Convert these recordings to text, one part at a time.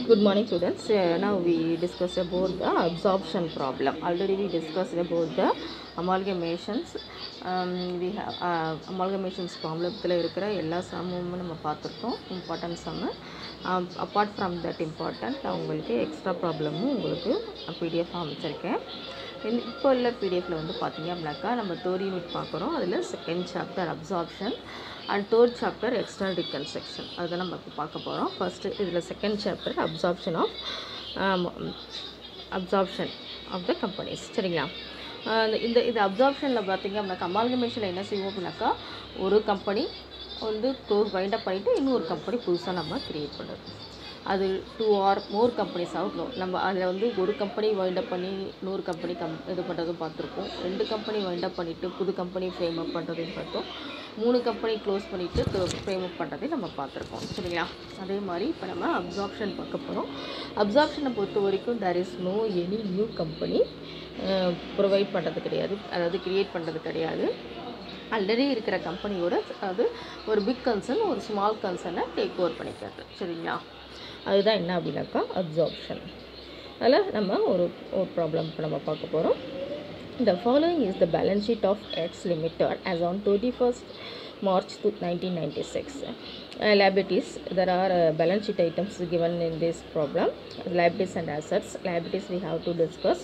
Good morning, students. Now we discuss about the absorption problem. Already we discussed about the amalgamations. We have amalgamations problem. இருக்கிற எல்லா சம்மும் நம்ம பார்த்துருக்கோம். Important sum. Apart from that important, நான் உங்களுக்கு extra ப்ராப்ளமும் உங்களுக்கு PDF அமைச்சிருக்கேன். இப்போ உள்ள பிடிஎஃப்ல வந்து பார்த்தீங்க அப்படின்னாக்கா நம்ம தேர்ட் யூனிட் பார்க்குறோம். அதில் second chapter absorption and third chapter external reconstruction அதை நம்ம இப்போ பார்க்க போகிறோம். ஃபஸ்ட்டு இதில் second chapter absorption of the companies. சரிங்களா? இது அப்சார்ப்ஷனில் பார்த்தீங்க அப்படின்னாக்கா அமால்கமேஷனில் என்ன செய்வோம் அப்படின்னாக்கா ஒரு கம்பெனி வந்து வைண்ட் அப் பண்ணிவிட்டு இன்னொரு கம்பெனி புதுசாக நம்ம க்ரியேட் பண்ணுறது. அது 2 or more கம்பெனிஸ் ஆகும். நம்ம அதில் வந்து ஒரு கம்பெனி வைண்ட் அப் பண்ணி இன்னொரு கம்பெனி இது பண்ணுறதும் பார்த்துருக்கோம். 2 கம்பெனி வைண்ட் அப் பண்ணிவிட்டு புது கம்பெனி ஃப்ரேம் அப் பண்ணுறதையும் பார்த்தோம். 3 கம்பெனி க்ளோஸ் பண்ணிவிட்டு ஃப்ரேம் அப் பண்ணுறதையும் நம்ம பார்த்துருக்கோம். சரிங்களா? அதே மாதிரி இப்போ நம்ம அப்சார்ப்ஷன் பார்க்க போகிறோம். அப்சார்ப்ஷனை பொறுத்த வரைக்கும் there is no any new company provide பண்ணுறது கிடையாது, அதாவது க்ரியேட் பண்ணுறது கிடையாது. ஆல்ரெடி இருக்கிற கம்பெனியோட அது ஒரு பிக் கன்சர்ன் ஒரு ஸ்மால் கன்சர்னை டேக் ஓவர் பண்ணிக்கிறது. சரிங்களா? அதுதான் என்ன அப்படின்னாக்கா அப்சார்ப்ஷன். அதில் நம்ம ஒரு ப்ராப்ளம் இப்போ நம்ம பார்க்க போகிறோம். The following is the balance sheet of X Limited as on 31st March 1996. Liabilities, there are balance sheet items given in this problem. Liabilities and assets. Liabilities we have to discuss.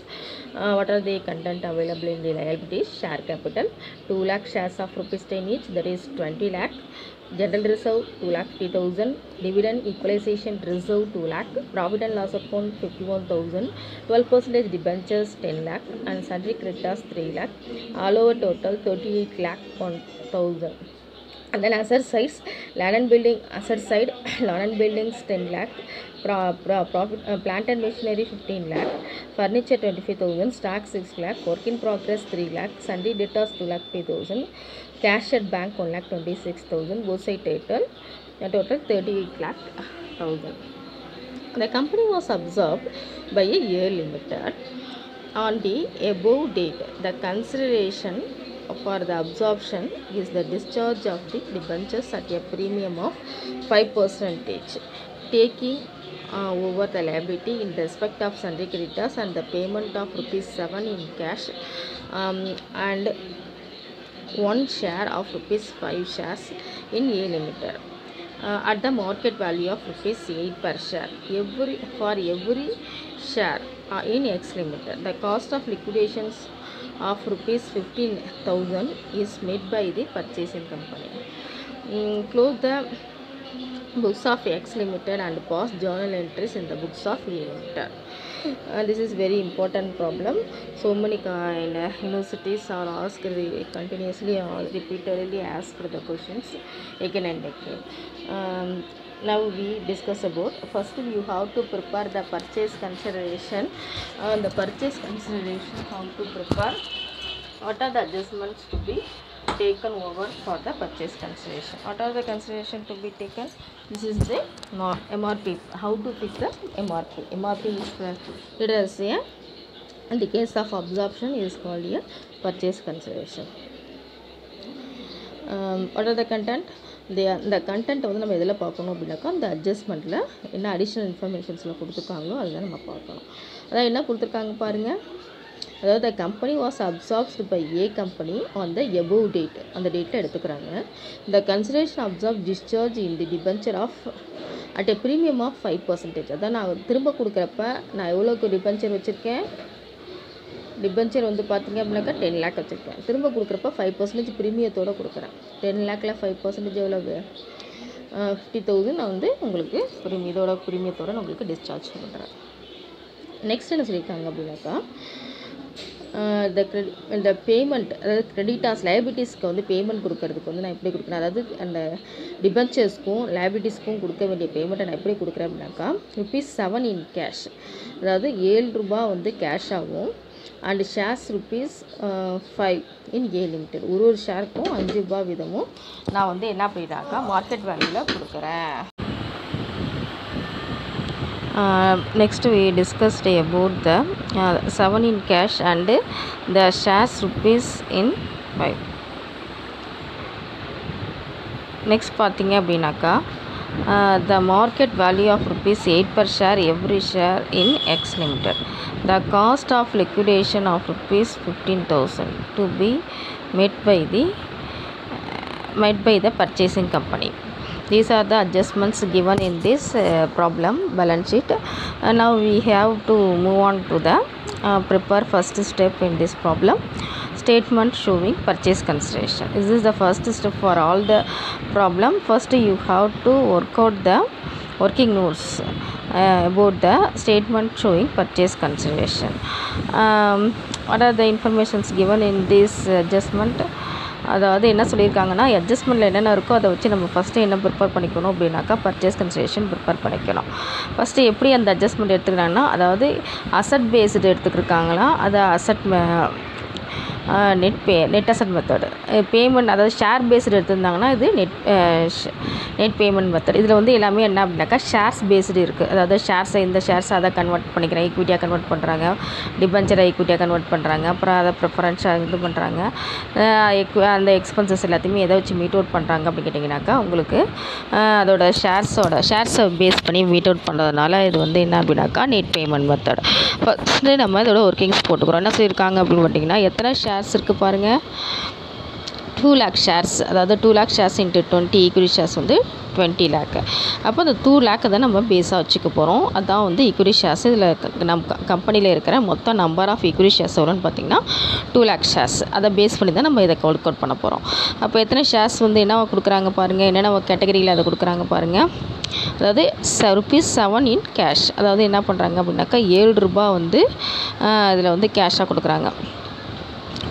What are the content available in the liabilities? Share capital 2 lakh shares of rupees 10 each, that is 20 lakh. General reserve 2,50,000. Dividend equalization reserve 2 lakh. Profit and loss account 51,000. 12% debentures 10 lakh and sundry creditors 3 lakh. All over total 38 lakh 1,000. And then asset sides, land and building asset side, land and buildings 10 lakh, profit, plant and machinery 15 lakh, furniture 25,000, stock 6 lakh, work in progress 3 lakh, sundry debtors 2,50,000, cash at bank 1,26,000, both side total 38 lakh 1,000. The company was absorbed by a year limited on the above date. The consideration for the absorption is the discharge of the debentures at a premium of 5%, taking over the liability in respect of sundry creditors and the payment of rupees 7 in cash and 1 share of rupees 5 shares in A Limited at the market value of rupees 8 per share for every share in X Limited. The cost of liquidations of rupees 15,000 is made by the purchasing company. Close the books of X Limited and pass journal entries in the books of A Limited. This is very important problem. So many universities are asked continuously or repeatedly asked the questions again and again. Now we discuss about, first you have to prepare the purchase consideration. The purchase consideration, how to prepare, what are the adjustments to be taken over for the purchase consideration, what are the consideration to be taken. This is the MRP, how to fix the MRP is it is a, in the case of absorption is called a purchase consideration. What are the content? இந்த content வந்து நம்ம எதில் பார்க்கணும் அப்படின்னாக்கா அந்த அட்ஜஸ்ட்மெண்ட்டில் என்ன additional இன்ஃபர்மேஷன்ஸில் கொடுத்துருக்காங்களோ அதுதான் நம்ம பார்க்கணும். அதான் என்ன கொடுத்துருக்காங்க பாருங்கள். அதாவது the company was absorbed by A company on the above date, அந்த டேட்டில் எடுத்துக்கிறாங்க. The consideration absorb discharge in the debenture of at a premium of 5%. அதான் நான் திரும்ப கொடுக்குறப்ப நான் எவ்வளோக்கு டிபென்ச்சர் வச்சுருக்கேன், டிபென்ச்சர் வந்து பார்த்திங்க அப்படின்னாக்கா 10 lakh வச்சுருக்கேன். திரும்ப கொடுக்குறப்ப 5% ப்ரீமியத்தோடு கொடுக்குறேன். 10 lakhல 5% எவ்வளவு 50,000 நான் வந்து உங்களுக்கு ப்ரீமியத்தோடு நான் உங்களுக்கு டிஸ்சார்ஜ் பண்ணுறேன். நெக்ஸ்ட் என்ன சொல்லியிருக்காங்க அப்படின்னாக்கா இந்த பேமெண்ட், அதாவது கிரெடிட்டாஸ் லைபிலிட்டிஸ்க்கு வந்து பேமெண்ட் கொடுக்கறதுக்கு வந்து நான் எப்படி கொடுக்குறேன், அதாவது அந்த டிபென்ச்சர்ஸ்க்கும் லைபிலிட்டிஸ்க்கும் கொடுக்க வேண்டிய பேமெண்ட்டை நான் எப்படி கொடுக்குறேன் அப்படின்னாக்கா rupees 7 in cash, அதாவது 7 ரூபா வந்து கேஷ் ஆகும். And shares rupees 5 in A Limited, ஒரு ஷேருக்கும் 5 ரூபா வீதமும் நான் வந்து என்ன பண்ணிட்டாக்கா மார்க்கெட் வேல்யூவில் கொடுக்குறேன். Next we discussed about the 7 in cash and the shares rupees in 5. Next பார்த்தீங்க அப்படின்னாக்கா the market value of rupees 8 per share every share in X Limited. The cost of liquidation of rupees 15,000 to be met by the purchasing company. These are the adjustments given in this problem balance sheet. Now we have to move on to the prepare first step in this problem, statement showing purchase consideration. This is the first step for all the problem. First you have to work out the working notes about the statement showing purchase consideration. What are the informations given in this adjustment? அதாவது என்ன சொல்லியிருக்காங்கன்னா, அட்ஜஸ்ட்மெண்ட்டில் என்னென்ன இருக்கோ அதை வச்சு நம்ம first என்ன prepare பண்ணிக்கணும் அப்படின்னாக்கா பர்ச்சேஸ் கன்சிடரேஷன் ப்ரிப்பேர் பண்ணிக்கணும். ஃபஸ்ட்டு எப்படி அந்த அட்ஜஸ்ட்மெண்ட் எடுத்துக்கிறாங்கன்னா, அதாவது அசட் பேஸ்டு எடுத்துக்கிருக்காங்களா, அதை asset net asset method payment, அதாவது ஷேர் பேஸ்டு எடுத்திருந்தாங்கன்னா இது நெட் பேமெண்ட் மெத்தட். இதில் வந்து எல்லாமே என்ன அப்படின்னாக்கா ஷேர்ஸ் பேஸ்டு இருக்குது. அதாவது ஷேர்ஸை இந்த ஷேர்ஸை அதை கன்வெர்ட் பண்ணிக்கிறேன், ஈக்விட்டியாக கன்வெர்ட் பண்ணுறாங்க, டிபென்ச்சரை ஈக்விட்டியாக கன்வெர்ட் பண்ணுறாங்க, அப்புறம் அதை ப்ரிஃபரன்ஸாக இது பண்ணுறாங்க, அந்த எக்ஸ்பென்சஸ் எல்லாத்தையுமே எதை வச்சு மீட் அவுட் பண்ணுறாங்க அப்படின்னு கேட்டிங்கனாக்கா உங்களுக்கு அதோட ஷேர்ஸை பேஸ் பண்ணி மீட் அவுட் பண்ணுறதுனால இது வந்து என்ன அப்படின்னாக்கா நெட் பேமெண்ட் மெத்தட். ஃபஸ்ட்டு நம்ம இதோட ஒர்க்கிங்ஸ் போட்டுக்கிறோம். என்ன சொல்லியிருக்காங்க அப்படின்னு பார்த்தீங்கன்னா, எத்தனை ஷேர்ஸ் இருக்குது பாருங்கள், 2 lakh ஷேர்ஸ். அதாவது 2 lakh shares into 20 equity shares வந்து 20 lakh. அப்போ அந்த 2 lakh தான் நம்ம பேஸாக வச்சுக்க போகிறோம். அதான் வந்து ஈக்விட்டி ஷேர்ஸ். இதில் நம்ம கம்பெனியில் இருக்கிற மொத்தம் நம்பர் ஆஃப் ஈக்விட்டி ஷேர்ஸ் எவ்வளோன்னு பார்த்தீங்கன்னா 2 lakh ஷேர்ஸ். அதை பேஸ் பண்ணி தான் நம்ம இதை ஒர்க் அவுட் பண்ண போகிறோம். அப்போ எத்தனை ஷேர்ஸ் வந்து என்ன கொடுக்குறாங்க பாருங்கள், என்னென்ன கேட்டகரியில் அதை கொடுக்குறாங்க பாருங்கள். அதாவது ₹7 இன் கேஷ். அதாவது என்ன பண்ணுறாங்க அப்படின்னாக்கா ₹7 வந்து இதில் வந்து கேஷாக கொடுக்குறாங்க.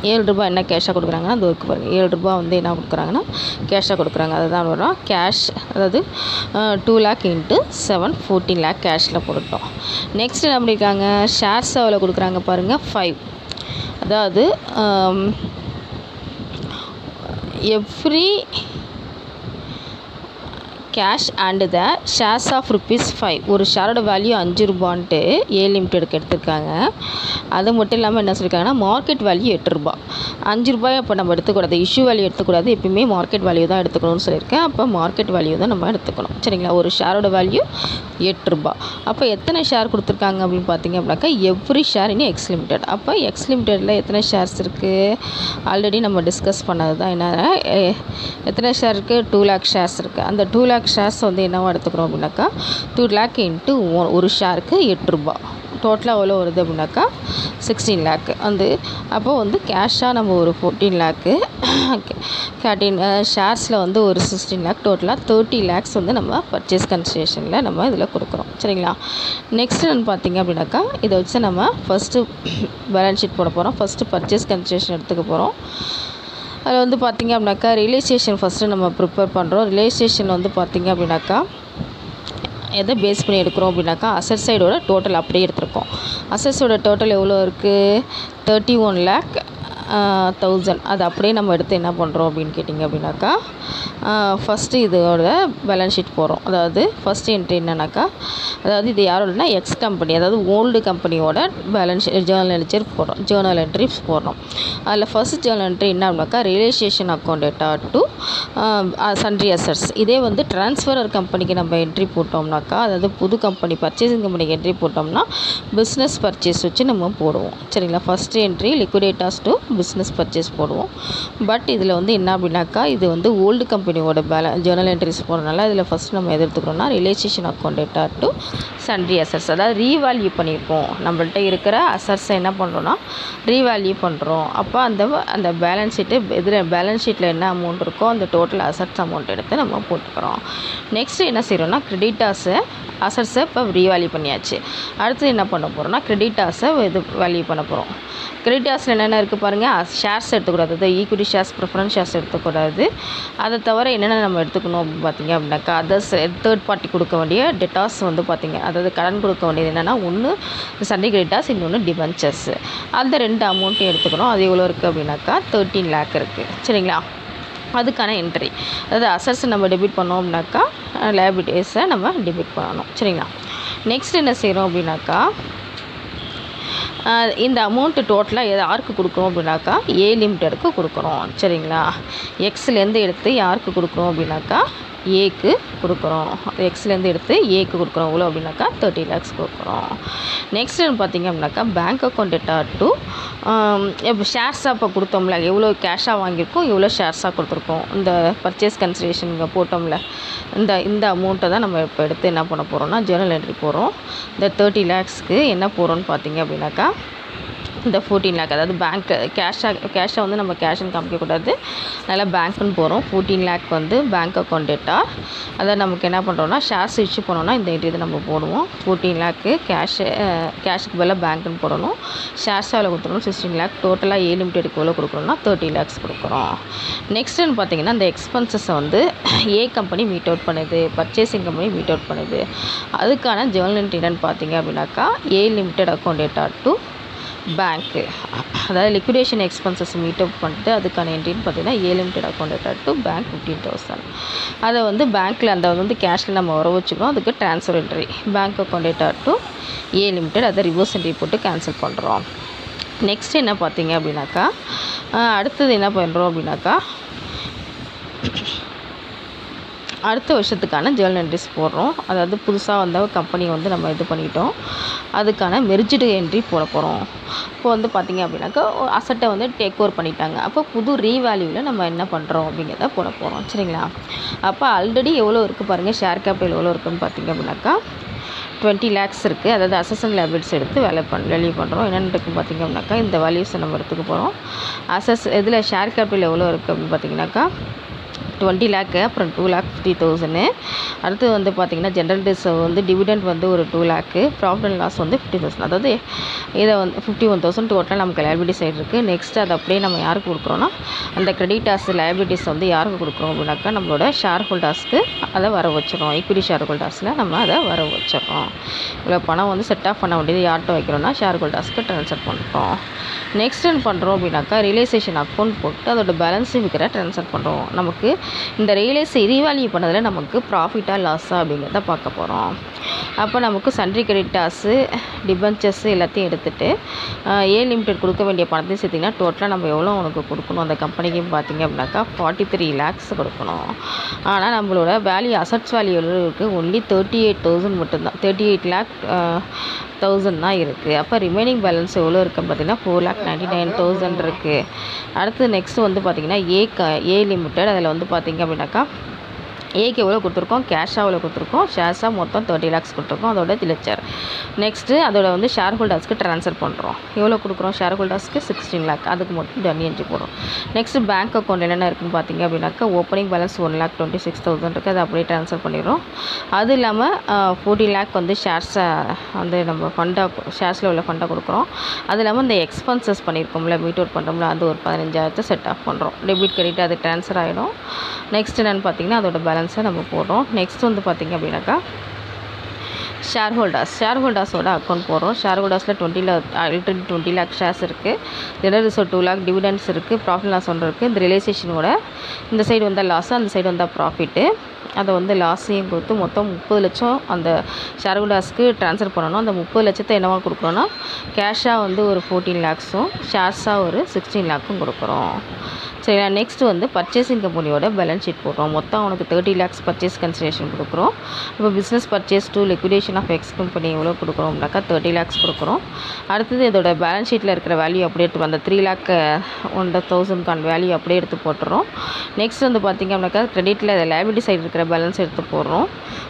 ₹7 என்ன கேஷாக கொடுக்குறாங்கன்னா அந்த ஒர்க்கு பாருங்கள். ₹7 வந்து என்ன கொடுக்குறாங்கன்னா கேஷாக கொடுக்குறாங்க. அதுதான் வரும் கேஷ். அதாவது 2 lakh இன்ட்டு 7 14 lakh கேஷில் போட்டுட்டோம். நெக்ஸ்ட் என்ன பண்ணியிருக்காங்க, ஷேர்ஸ் எவ்வளோ கொடுக்குறாங்க பாருங்கள் 5. அதாவது every cash and the shares of ₹5. ஒரு ஷேரோட வேல்யூ ₹5 ஏ லிமிட்டெடுக்கு எடுத்திருக்காங்க. அது மட்டும் இல்லாமல் என்ன சொல்லியிருக்காங்கன்னா மார்க்கெட் வேல்யூ ₹8. ₹5 அப்போ நம்ம எடுத்துக்கூடாது, இஷ்யூ வேல்யூ எடுத்துக்கூடாது, எப்பயுமே மார்க்கெட் வேல்யூ தான் எடுத்துக்கணும்னு சொல்லியிருக்கேன். அப்போ மார்க்கெட் வேல்யூ தான் நம்ம எடுத்துக்கணும். சரிங்களா, ஒரு ஷேரோட வேல்யூ ₹8. அப்போ எத்தனை ஷேர் கொடுத்துருக்காங்க அப்படின்னு பார்த்தீங்க அப்படின்னாக்கா எவ்ரி ஷேர் இன் எக்ஸ் லிமிடெட். அப்போ எக்ஸ் லிமிடெட்டில் எத்தனை ஷேர்ஸ் இருக்குது, ஆல்ரெடி நம்ம டிஸ்கஸ் பண்ணது தான். என்ன எத்தனை ஷேர் இருக்குது, 2 lakh ஷேர்ஸ் இருக்குது. அந்த 2 lakh ஷேர்ஸ் வந்து என்னவா எடுத்துக்கிறோம் அப்படின்னாக்கா 2 lakh இன்ட்டு ஒரு ஷேருக்கு ₹8. டோட்டலாக எவ்வளோ வருது அப்படின்னாக்கா 16 lakh வந்து. அப்போ வந்து கேஷாக நம்ம ஒரு 14 lakh, ஷேர்ஸில் வந்து ஒரு 16 lakh, டோட்டலாக 30 lakhs வந்து நம்ம பர்ச்சேஸ் கன்சிடரேஷனில் நம்ம இதில் கொடுக்குறோம். சரிங்களா, நெக்ஸ்ட் என்னென்னு பார்த்தீங்க அப்படின்னாக்கா இதை வச்சு நம்ம ஃபஸ்ட்டு பேலன்ஸ் ஷீட் போட போகிறோம். ஃபஸ்ட்டு பர்ச்சேஸ் கன்சிடரேஷன் எடுத்துக்க போகிறோம். அதில் வந்து பார்த்திங்க அப்படின்னாக்கா ரியலைசேஷன் ஃபஸ்ட்டு நம்ம ப்ரிப்பேர் பண்ணுறோம். ரியலைசேஷன் வந்து பார்த்திங்க அப்படின்னாக்கா எதை பேஸ் பண்ணி எடுக்கிறோம் அப்படின்னாக்கா அசட் சைடோட டோட்டல் அப்படியே எடுத்துருக்கோம். அசட்ஸோட டோட்டல் எவ்வளோ இருக்குது, 31,01,000. அது அப்படியே நம்ம எடுத்து என்ன பண்ணுறோம் அப்படின்னு கேட்டிங்க அப்படின்னாக்கா ஃபஸ்ட்டு இதோட பேலன்ஸ் ஷீட் போடுறோம். அதாவது ஃபஸ்ட்டு என்ட்ரி என்னன்னாக்கா, அதாவது இது யாரோடனா எக்ஸ் கம்பெனி, அதாவது ஓல்டு கம்பெனியோட பேலன்ஸ் ஜேர்னல் என்ட்ரி போடுறோம். ஜேர்னல் என்ட்ரிஸ் போடுறோம். அதில் ஃபஸ்ட் ஜேர்னல் என்ட்ரி என்ன அப்படின்னாக்கா realisation account debtor to sundry assets. இதே வந்து ட்ரான்ஸ்ஃபரர் கம்பெனிக்கு நம்ம என்ட்ரி போட்டோம்னாக்கா, அதாவது புது கம்பெனி பர்ச்சேசிங் கம்பெனிக்கு என்ட்ரி போட்டோம்னா பிஸ்னஸ் பர்ச்சேஸ் வச்சு நம்ம போடுவோம். சரிங்களா, first entry liquidators to business purchase போடுவோம். பட் இதில் வந்து என்ன அப்படின்னாக்கா இது வந்து ஓல்டு கம்பெனியோட ஜேர்னல் என்ட்ரிஸ் போடுறதுனால இதில் ஃபஸ்ட் நம்ம எது எடுத்துக்கிறோம்னா realisation account debtor to sundry assets. அதாவது ரீவேல்யூ பண்ணியிருக்கோம். நம்மள்ட்ட இருக்கிற அசட்ஸை என்ன பண்ணுறோன்னா ரீவேல்யூ பண்ணுறோம். அப்போ அந்த பேலன்ஸ் ஷீட்டு இதில் பேலன்ஸ் ஷீட்டில் என்ன அமௌண்ட் இருக்கோ அந்த டோட்டல் அசட்ஸ் அமௌண்ட் எடுத்து நம்ம போட்டுக்கிறோம். நெக்ஸ்ட் என்ன செய்கிறோன்னா கிரெடிட்டாஸை அசட்ஸை இப்போ ரீவேல்யூ பண்ணியாச்சு. அடுத்து என்ன பண்ண போகிறோம்னா கிரெடிட்டாஸை இது வேல்யூ பண்ண போகிறோம். கிரெடிட்டாஸில் என்னென்ன இருக்குது பாருங்கள், ஷேர்ஸ் எடுத்துக்கூடாது, அதாவது ஈக்விட்டி ஷேர்ஸ் ப்ரிஃபரன்ஸ் ஷேர்ஸ் எடுத்துக்கூடாது. அதை தவிர என்னென்ன நம்ம எடுத்துக்கணும் அப்படின்னு பார்த்தீங்க அப்படின்னாக்கா அதர்ஸ் தேர்ட் பார்ட்டி கொடுக்க வேண்டிய டெட்டாஸ் வந்து பார்த்திங்க, அதாவது கடன் கொடுக்க வேண்டியது என்னென்னா ஒன்று சன்ட்ரி கிரெடிட்டாஸ், இன்னொன்று டிபென்ச்சர்ஸ். அந்த 2 அமௌண்ட்டையும் எடுத்துக்கணும். அது எவ்வளோ இருக்குது அப்படின்னாக்கா 13 lakh இருக்குது. சரிங்களா, அதுக்கான என்ட்ரி, அதாவது அசட்ஸை நம்ம டெபிட் பண்ணோம் அப்படின்னாக்கா லைபிலிட்டிஸை நம்ம டெபிட் பண்ணணும். சரிங்களா, நெக்ஸ்ட் என்ன செய்கிறோம் அப்படின்னாக்கா இந்த அமௌண்ட்டு டோட்டலாக யாருக்கு கொடுக்குறோம் அப்படின்னாக்கா ஏ லிமிட்டெடுக்கு கொடுக்குறோம். சரிங்களா, எக்ஸ்லேருந்து எடுத்து யாருக்கு கொடுக்குறோம் அப்படின்னாக்கா ஏக்கு கொடுக்குறோம். எக்ஸ்லேருந்து எடுத்து ஏக்கு கொடுக்குறோம். எவ்வளோ அப்படின்னாக்கா 30 lakhs கொடுக்குறோம். நெக்ஸ்ட் பார்த்திங்க அப்படின்னாக்கா பேங்க் அக்கௌண்ட் டேட்டா டு இப்போ ஷேர்ஸாக இப்போ கொடுத்தோம்ல, எவ்வளோ கேஷாக வாங்கியிருக்கோம், எவ்வளோ ஷேர்ஸாக கொடுத்துருக்கோம், இந்த பர்ச்சேஸ் கன்சிடரேஷன் இங்கே போட்டோம்ல, இந்த அமௌண்ட்டை தான் நம்ம இப்போ எடுத்து என்ன பண்ண போகிறோம்னா ஜேர்னல் என்ட்ரி போகிறோம். இந்த 30 lakhsக்கு என்ன போகிறோன்னு பார்த்தீங்க அப்படின்னாக்கா இந்த 14 lakh, அதாவது பேங்க் கேஷாக வந்து நம்ம கேஷ்னு காமிக்கக்கூடாது, நல்லா பேங்க்குன்னு போகிறோம். 14 lakh வந்து பேங்க் அக்கௌண்ட் டேட்டா. அதை நமக்கு என்ன பண்ணுறோன்னா ஷேர்ஸ் இஷ்யூ பண்ணோன்னா இந்த இது நம்ம போடுவோம். 14 lakh கேஷுக்கு பதிலாக பேங்க்குன்னு போடணும். ஷேர்ஸ் எவ்வளோ கொடுத்துருவோம் 16 lakh. டோட்டலாக ஏ லிமிட்டெடுக்கு எவ்வளோ கொடுக்குறோம்னா 30 lakhs கொடுக்குறோம். நெக்ஸ்ட்டுன்னு பார்த்தீங்கன்னா இந்த எக்ஸ்பென்சஸை வந்து ஏ கம்பெனி மீட் அவுட் பண்ணுது, பர்ச்சேசிங் கம்பெனி மீட் அவுட் பண்ணுது. அதுக்கான ஜேர்னல் என்ட்ரி என்னன்னு பார்த்தீங்க அப்படின்னாக்கா A limited account debtor to bank, அதாவது லிக்விடேஷன் எக்ஸ்பென்சஸ் மீட் அப் பண்ணிட்டு அதுக்கான என்ட்ரின்னு பார்த்தீங்கன்னா A limited account debtor to bank 15,000. அதை வந்து பேங்க்கில் அந்த வந்து கேஷில் நம்ம வர வச்சுக்கிறோம். அதுக்கு transfer entry bank account debtor to A limited, அதை ரிவர்ஸ் என்ட்ரி போட்டு கேன்சல் பண்ணுறோம். நெக்ஸ்ட் என்ன பார்த்தீங்க அப்படின்னாக்கா அடுத்தது என்ன பண்ணுறோம் அப்படின்னாக்கா அடுத்த வருஷத்துக்கான ஜேர்னல் என்ட்ரிஸ் போடுறோம். அதாவது புதுசாக வந்த கம்பெனி வந்து நம்ம இது பண்ணிட்டோம், அதுக்கான மெர்ஜ்டு என்ட்ரி போட போகிறோம். இப்போ வந்து பார்த்திங்க அப்படின்னாக்கா அசட்டை வந்து டேக் ஓவர் பண்ணிட்டாங்க. அப்போ புது ரீவேல்யூவில் நம்ம என்ன பண்ணுறோம் அப்படிங்கிறத போட போகிறோம். சரிங்களா? அப்போ ஆல்ரெடி எவ்வளோ இருக்குது பாருங்கள், ஷேர் கேபிட்டல் எவ்வளோ இருக்குதுன்னு பார்த்திங்க அப்படின்னாக்கா 20 lakhs இருக்குது. அதாவது அசஸ் அண்ட் லைபிலிட்டிஸ் எடுத்து வேல்யூ பண்ணுறோம். என்னென்னு இருக்குது பார்த்திங்க அப்படின்னாக்கா இந்த வேல்யூஸை நம்ம எடுத்துக்க போகிறோம். அசஸ் இதில் ஷேர் கேபிட்டல் எவ்வளோ இருக்குது அப்படின்னு பார்த்திங்கனாக்கா 20 lakh, அப்புறம் 2,50,000. அடுத்து வந்து பார்த்திங்கன்னா ஜென்ரல் ரிசர்வ் வந்து டிவிடெண்ட் வந்து ஒரு 2 lakh, ப்ராஃபிட் அண்ட் லாஸ் வந்து 50,000. அதாவது இதை வந்து 51,000 டோட்டலாக நமக்கு லைபிலிட்டி சைடு இருக்குது. நெக்ஸ்ட் அதை அப்படியே நம்ம யாருக்கு கொடுக்குறோன்னா அந்த கிரெடிட்டாஸ் லைபிலிட்டிஸ் வந்து யாருக்கு கொடுக்குறோம் அப்படின்னாக்கா நம்மளோட ஷேர் ஹோல்டர்ஸ்க்கு அதை வர வச்சிடறோம். ஈக்விட்டி ஷேர் ஹோல்டர்ஸில் நம்ம அதை வர வச்சிடறோம். இவ்வளோ பணம் வந்து செட் ஆஃப் பண்ண வேண்டியது யார்கிட்ட வைக்கிறோன்னா ஷேர் ஹோல்டர்ஸ்க்கு ட்ரான்ஸ்ஃபர் பண்ணுறோம். நெக்ஸ்ட் என்ன பண்ணுறோம் அப்படின்னாக்கா ரியலைசேஷன் அக்கௌண்ட் போட்டு அதோட பேலன்ஸ் ஃபிகரை ட்ரான்ஸ்ஃபர் பண்ணுறோம். நமக்கு இந்த ரீவேல்யூ பண்ணதில் நமக்கு ப்ராஃபிட்டாக லாஸா அப்படிங்கிறத பார்க்க போகிறோம். அப்போ நமக்கு சன்ட்ரி கிரெடிட்டாஸு டிபென்ச்சர்ஸு எல்லாத்தையும் எடுத்துகிட்டு ஏ லிமிடெட் கொடுக்க வேண்டிய பணத்தையும் சேர்த்திங்கன்னா டோட்டலாக நம்ம எவ்வளோ உனக்கு கொடுக்கணும் அந்த கம்பெனிக்கு பார்த்திங்க அப்படின்னாக்கா 43 lakhs கொடுக்கணும். ஆனால் நம்மளோட வேல்யூ அசட்ஸ் வேல்யூ எவ்வளோ இருக்குது, ஒன்லி 38,000 மட்டும்தான், 38,00,000 தான் இருக்குது. அப்போ ரிமைனிங் பேலன்ஸ் எவ்வளோ இருக்குன்னு பார்த்தீங்கன்னா 4,99,000 இருக்குது. அடுத்து நெக்ஸ்ட் வந்து பார்த்திங்கன்னா ஏ லிமிடெட், அதில் வந்து பார்த்திங்க அப்படின்னாக்கா ஏக்கு எவ்வளோ கொடுத்துருக்கோம், கேஷாக எவ்வளோ கொடுத்துருக்கோம், ஷேர்ஸாக மொத்தம் 30 lakhs கொடுத்துருக்கோம். அதோட லெச்சர் நெக்ஸ்ட்டு அதோட வந்து ஷேர் ஹோல்டர்ஸ்க்கு ட்ரான்ஸ்ஃபர் பண்ணுறோம். எவ்வளோ கொடுக்குறோம் ஷேர் ஹோல்டர்ஸ்க்கு 16 lakh, அதுக்கு மட்டும் டர்னி என்ட்ரி போடுறோம். நெக்ஸ்ட்டு பேங்க் அக்கௌண்ட் என்னென்ன இருக்குன்னு பார்த்தீங்க அப்படின்னாக்கா ஓப்பனிங் பேலன்ஸ் 1,26,000 இருக்குது, அதை அப்படியே ட்ரான்ஸ்ஃபர் பண்ணிடுறோம். அது இல்லாமல் 14 lakh வந்து ஷேர்ஸை வந்து நம்ம ஃபண்டாக ஷேர்ஸில் உள்ள ஃபண்டாக கொடுக்குறோம். அது இல்லாமல் இந்த எக்ஸ்பென்சஸ் பண்ணியிருக்கோம்ல மீட் அவுட் பண்ணுறோம்ல, அது ஒரு 15,000 செட் ஆஃப் பண்ணுறோம். டெபிட் கிரெடிட் அது ட்ரான்ஸ்ஃபர் ஆகிடும். நெக்ஸ்ட் என்னென்னு பார்த்தீங்கன்னா அதோட பேலன்ஸை நம்ம போடுறோம். நெக்ஸ்ட் வந்து பார்த்திங்க அப்படின்னாக்கா ஷேர் ஹோல்டர்ஸோட அக்கௌண்ட் போடுறோம். ஷேர் ஹோல்டர்ஸில் 20 lakh ஷேர்ஸ் இருக்குது. ஜெனரல் ரிசர்வ் 2 lakh, டிவிடெண்ட்ஸ் இருக்குது, ப்ராஃபிட் லாஸ் ஒன்று இருக்குது. இந்த ரிலைசேஷனோட இந்த சைடு வந்தால் லாஸு, அந்த சைடு வந்தால் ப்ராஃபிட்டு. அதை வந்து லாஸையும் கொடுத்து மொத்தம் 30 லட்சம் அந்த ஷேர் ஹோல்டர்ஸ்க்கு ட்ரான்ஸ்ஃபர் பண்ணணும். அந்த 30 லட்சத்தை என்னவா கொடுக்குறோன்னா கேஷாக வந்து ஒரு 14 lakhஸும் ஷேர்ஸாக ஒரு 16 lakhம் கொடுக்குறோம். சரிங்களா? நெக்ஸ்ட் வந்து பர்ச்சேசிங் கம்பெனியோட பேலன்ஸ் ஷீட் போடுறோம். மொத்தம் அவனுக்கு 30 lakhs பர்ச்சேஸ் கன்சிடரேஷன் கொடுக்குறோம். இப்போ business purchase to liquidation of X company எவ்வளோ கொடுக்குறோம்னாக்கா 30 lakhs கொடுக்குறோம். அடுத்தது இதோட பேலன்ஸ் ஷீட்டில் இருக்கிற வேல்யூ அப்படியே எடுத்து அந்த 3,01,000 வேல்யூ அப்படியே எடுத்து போட்டுறோம். நெக்ஸ்ட் வந்து பார்த்திங்க அப்படின்னாக்கா கிரெடிட்டில் லைபிலிட்டி சைடு இருக்கிற பேலன்ஸ் எடுத்து போடுறோம்.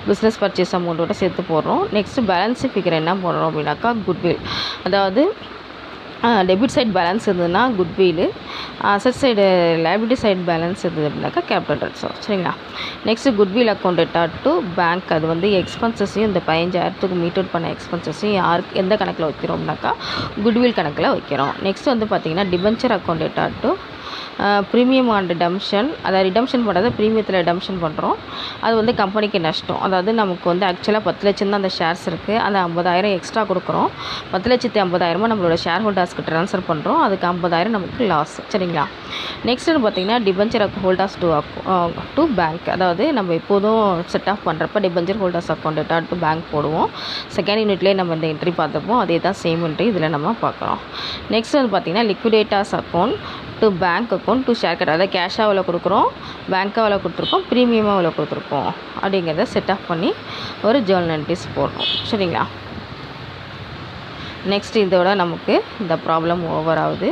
பிஸ்னஸ் பர்ச்சேஸ் அமௌண்ட்டோட சேர்த்து போடுறோம். நெக்ஸ்ட் பேலன்ஸ் ஃபிகர் என்ன போடுறோம் அப்படின்னாக்கா குட்வில், அதாவது டெபிட் சைட் பேலன்ஸ் இருந்ததுன்னா goodwill, asset side liability side balance இருந்தது அப்படின்னாக்கா கேபிட்டல் ரிசர்வ். சரிங்களா? Next goodwill account debtor to bank, அது வந்து எக்ஸ்பென்சஸையும் இந்த 15,000 மீட் அவுட் பண்ண எக்ஸ்பென்சஸையும் யாருக்கு எந்த கணக்கில் வைக்கிறோம்னாக்கா குட்வில் கணக்கில் வைக்கிறோம். நெக்ஸ்ட் வந்து பார்த்திங்கன்னா debenture account debtor to premium on redemption, அதை ரிடம்ஷன் பண்ணுறது ப்ரீமியத்தில் ரிடம்ஷன் பண்ணுறோம். அது வந்து கம்பெனிக்கு நஷ்டம். அதாவது நமக்கு வந்து ஆக்சுவலாக 10 லட்சம் தான் அந்த ஷேர்ஸ் இருக்குது, அந்த 50,000 எக்ஸ்ட்ரா கொடுக்குறோம். 10,50,000 நம்மளோட ஷேர் ஹோல்டர்ஸ்க்கு ட்ரான்ஸ்ஃபர் பண்ணுறோம். அதுக்கு 50,000 நமக்கு லாஸ். சரிங்களா? நெக்ஸ்ட்டு பார்த்திங்கன்னா டிபென்ச்சர் ஹோல்டர்ஸ் டு பேங்க், அதாவது நம்ம எப்போதும் செட் ஆஃப் பண்ணுறப்ப debenture holders account debtor to bank போடுவோம். செகண்ட் யூனிட்லேயே நம்ம இந்த என்ட்ரி பார்த்துப்போம். அதே தான் சேம் என்ட்ரி இதில் நம்ம பார்க்குறோம். நெக்ஸ்ட் வந்து பார்த்திங்கன்னா liquidators account to bank account to share capital, அதாவது கேஷாக எவ்வளோ கொடுக்குறோம், பேங்க்காக எவ்வளோ கொடுத்துருக்கோம், ப்ரீமியமாக எவ்வளோ கொடுத்துருக்கோம் அப்படிங்கிறத செட் ஆஃப் பண்ணி ஒரு ஜேர்னல் என்ட்ரிஸ் போடணும். சரிங்களா? நெக்ஸ்ட் இதோட நமக்கு இந்த ப்ராப்ளம் ஓவர் ஆகுது.